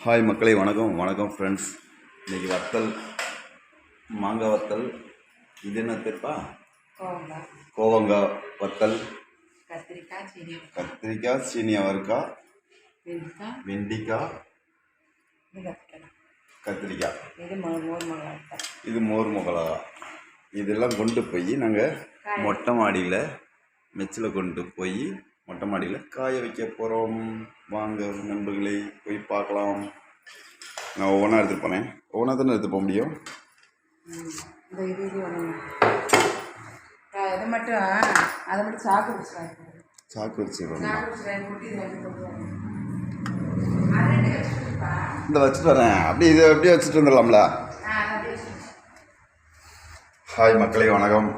Hi மக்களே, வணக்கம் வணக்கம் ஃப்ரெண்ட்ஸ். இன்றைக்கி வத்தல், மாங்காய் வத்தல். இது என்ன தெரிப்பா? கோவங்காய் வத்தல், கத்திரிக்காய், சீனி அவரைக்காய், வெண்டிக்காய், கத்திரிக்காய், இது மோர் மிளகா. இதெல்லாம் கொண்டு போய் நாங்கள் மொட்டை மாடியில் மெச்சில் கொண்டு போய் மொட்டை மாடியில் காய வைக்க போகிறோம். வாங்க நண்பர்களே, போய் பார்க்கலாம். நான் ஒவ்வொன்றா எடுத்துகிட்டு போனேன். ஒவ்வொன்றா தானே எடுத்து போக முடியும். சாக்கு வச்சு இந்த வச்சுட்டு வரேன். அப்படியே இதை அப்படியே வச்சுட்டு வந்துடலாம்ல. ஹாய் மக்களே, வணக்கம்.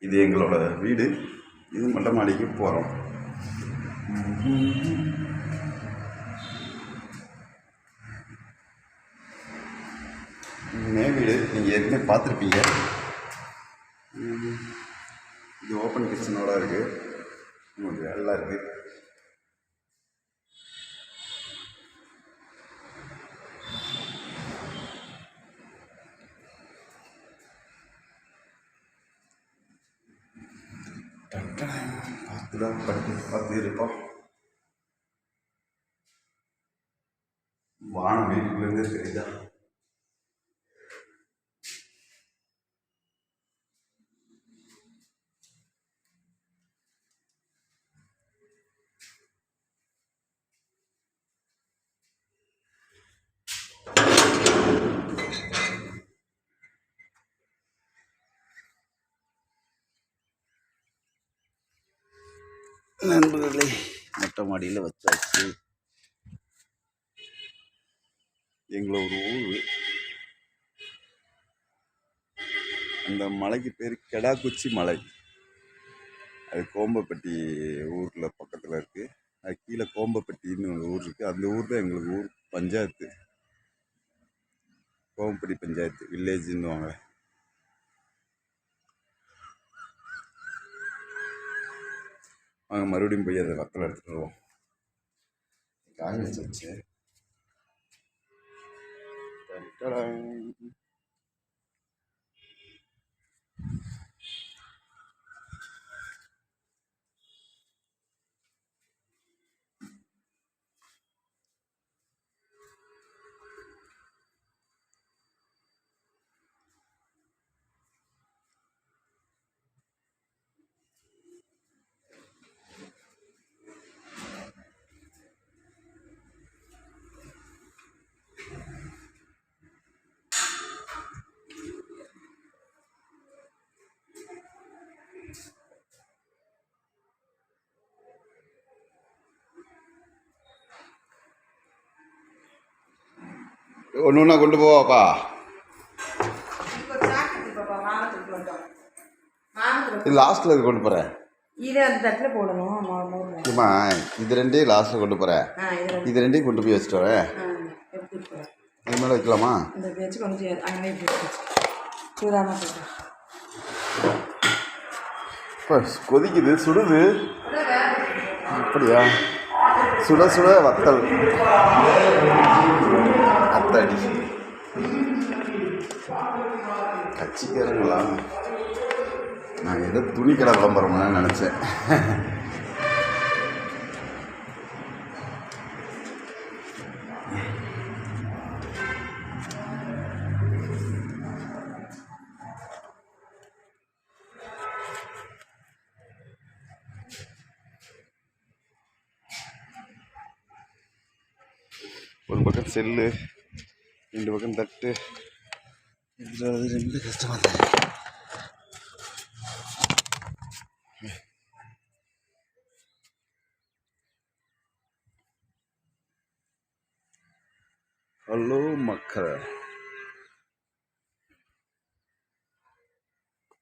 இது எங்களோட வீடு. இது மொட்டை மாடிக்கு போகிறோம். மே வீடு நீங்கள் ஏற்கனவே பார்த்துருப்பீங்க. இது ஓப்பன் கிச்சனோட இருக்குது. உங்களுக்கு நல்லா இருக்குது. பார்த்துதான் பார்த்து இருப்போம். வானம் வீட்டுக்குள்ளேருந்து இருக்குதா? நண்பர்களே, மொட்டை மாடியில் வச்சாச்சு. எங்களை ஒரு ஊர், அந்த மலைக்கு பேர் கெடாக்குச்சி மலை. அது கோம்பப்பட்டி ஊரில் பக்கத்தில் இருக்குது. அது கீழே கோம்பப்பட்டின்னு ஒரு ஊர் இருக்குது. அந்த ஊர் தான் எங்களுக்கு ஊர். பஞ்சாயத்து, கோம்பப்பட்டி பஞ்சாயத்து வில்லேஜுன்னுவாங்க. வாங்க மறுபடியும் போய் அதை வத்தல் எடுத்துகிட்டு வருவோம். காய வச்சு ஒன்று ஒன்றா கொண்டு போவாப்பா. இது லாஸ்ட்டில் கொண்டு போகிறேன். இது அந்த தட்டில் போடணும். ஆமா, இது ரெண்டையும் லாஸ்ட்டில் கொண்டு போகிறேன். இது ரெண்டையும் கொண்டு போய் வச்சுட்டு வரேன். அது மேலே வைக்கலாமா? இந்த வச்சு கொஞ்சம் அங்கே சூடாமல் இப்போ கொதிக்குது, சுடுது. அப்படியா? சுட சுட வத்தல் அத்தடி கட்சிக்காரங்களா? நான் ஏதோ துணி கடை விளம்பரம்னு நினச்சேன். ஒரு பக்கம் செல்லு, ரெண்டு பக்கம் தட்டு. இதில் ரெண்டு கஷ்டமாக தான். ஹலோ மக்கள்,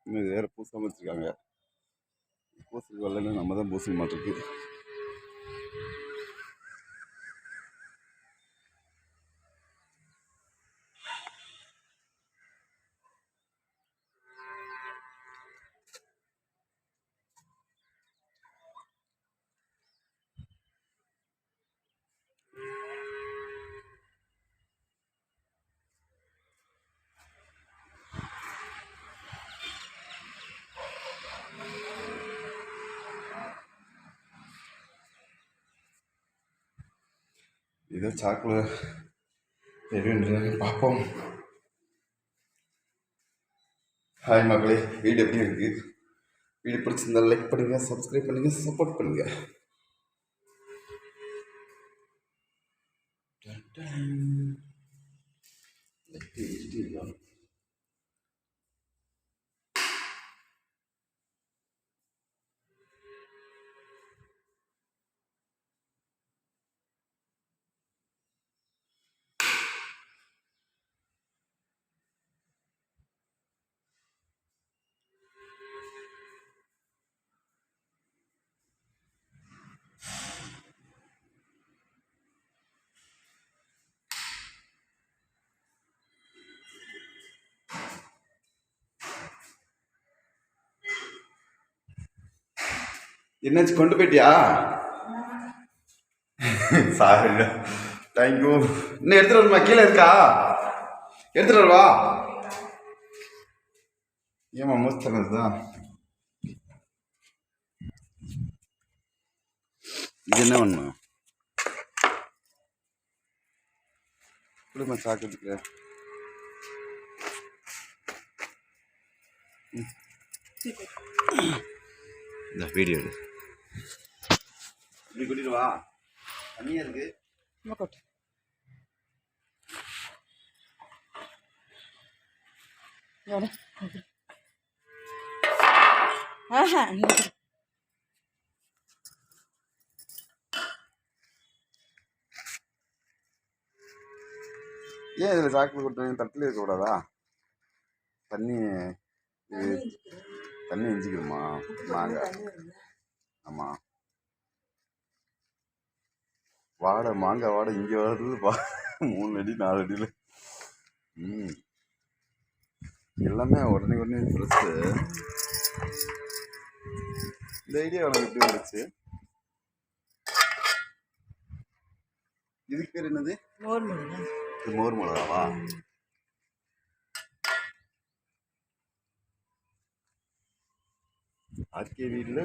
இன்னும் வேறு பூசாமல் வச்சுருக்காங்க. பூசுக்கு வரலன்னு நம்ம தான் பூச மாட்டிருக்கு. இதோ சாக்குல தெரியுன்றது பார்ப்போம். ஹாய் மக்களே, வீடு எப்படி இருக்கு? வீடு பிடிச்சிருந்தா லைக் பண்ணுங்க, சப்ஸ்கிரைப் பண்ணுங்க, சப்போர்ட் பண்ணுங்க. என்னாச்சு, கொண்டு போயிட்டியா? Sorry, thank you. இன்னும் எடுத்துட்டு வருமா? கீழே இருக்கா? எடுத்துட்டு வருவா. ஏமா மூச்சுதான். இது என்ன பண்ணணும்? கொடுமா சாக்கிறதுக்கு. இந்த வீடியோ எடு. இப்படி கூட்டிட்டு வா. தண்ணியா இருக்கு. ஏன் இதில் சாக்கில் கொட்டுறீங்க? தட்டில் இருக்கக்கூடாதா? தண்ணி இது தண்ணி இஞ்சிக்கணுமா? மாங்காய். ஆமாம், வாடை மாங்காய் வாடை இங்கே வருது. 3 அடி 4 அடியில். எல்லாமே உடனே ஃப்ரெஷ்ஷு. இந்த ஐடியா உனக்கு எப்படி வந்துச்சு? இதுக்கு பேர் என்னது? மோர் மிளகா. இது மோர் மிளகாவா? ஆர்கே வீட்டில்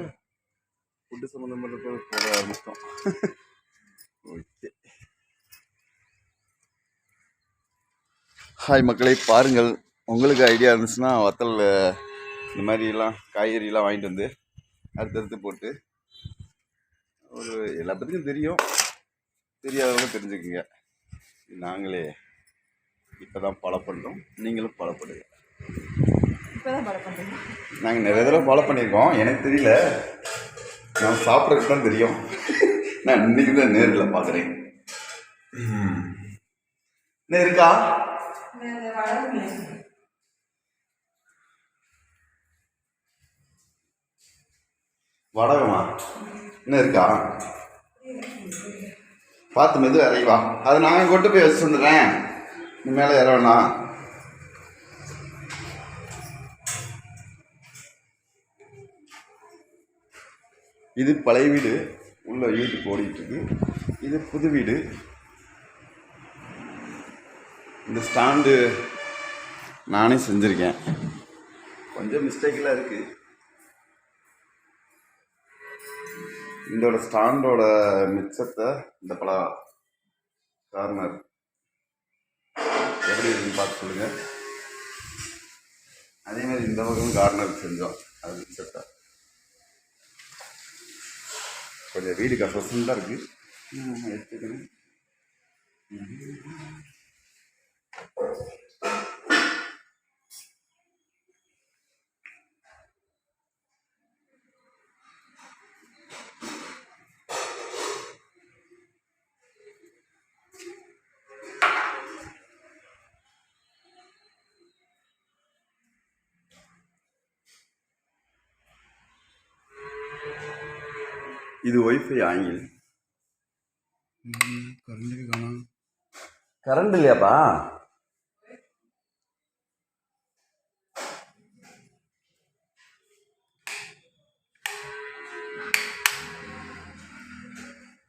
ஃபுட்டு சம்மந்தப்பட்ட போட ஆரம்பிச்சிட்டோம். ஓகே. ஹாய் மக்களை, பாருங்கள். உங்களுக்கு ஐடியா இருந்துச்சுன்னா வத்தல் இந்த மாதிரிலாம் காய்கறிலாம் வாங்கிட்டு வந்து அடுத்தடுத்து போட்டு ஒரு எல்லா பற்றியும் தெரியும், தெரியாதவங்க தெரிஞ்சுக்குங்க. நாங்களே இப்போ தான் ஃபாலோ பண்ணுறோம், நீங்களும் ஃபாலோ பண்ணுங்க. நாங்கள் நிறைய தடவை ஃபாலோ பண்ணியிருக்கோம், எனக்கு தெரியல. நான் சாப்பிட்றதுக்கு தான் தெரியும். நான் இன்னைக்கு தான் நேரில் பார்க்குறேன். என்ன இருக்கா? வடகமா என்ன இருக்கா? பார்த்து மெது இறங்கி வா. அதை நாங்கள் கொண்டு போய் வச்சு வந்துடுறேன். நீ மேலே ஏற வேணாம். இது பழைய வீடு, உள்ள யூடியூப் ஓடிட்டு இருக்கு. இது புது வீடு. இந்த ஸ்டாண்டு நானே செஞ்சுருக்கேன். கொஞ்சம் மிஸ்டேக்கெல்லாம் இருக்குது. இதோட ஸ்டாண்டோட மிச்சத்தை இந்த பல கார்னர் எப்படி இருக்குன்னு பார்த்து சொல்லுங்கள். அதேமாதிரி இந்த பக்கம் கார்னர் செஞ்சோம், அது மிச்சத்தை. கொஞ்சம் வீடு கஷ்டம் தான் இருக்குது, எடுத்துக்கணும். இது ஒய்ஃபை ஆங்கில். கரண்ட்டுக்கு காணும். கரண்ட் இல்லையாப்பா?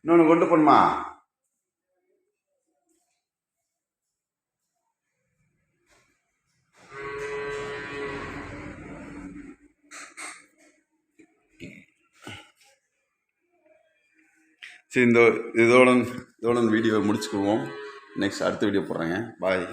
இன்னொன்று கொண்டு போணுமா? சரி இதோட இதோட வீடியோவை முடிச்சுக்குவோம். நெக்ஸ்ட் அடுத்த வீடியோ போடுறேங்க. பாய்.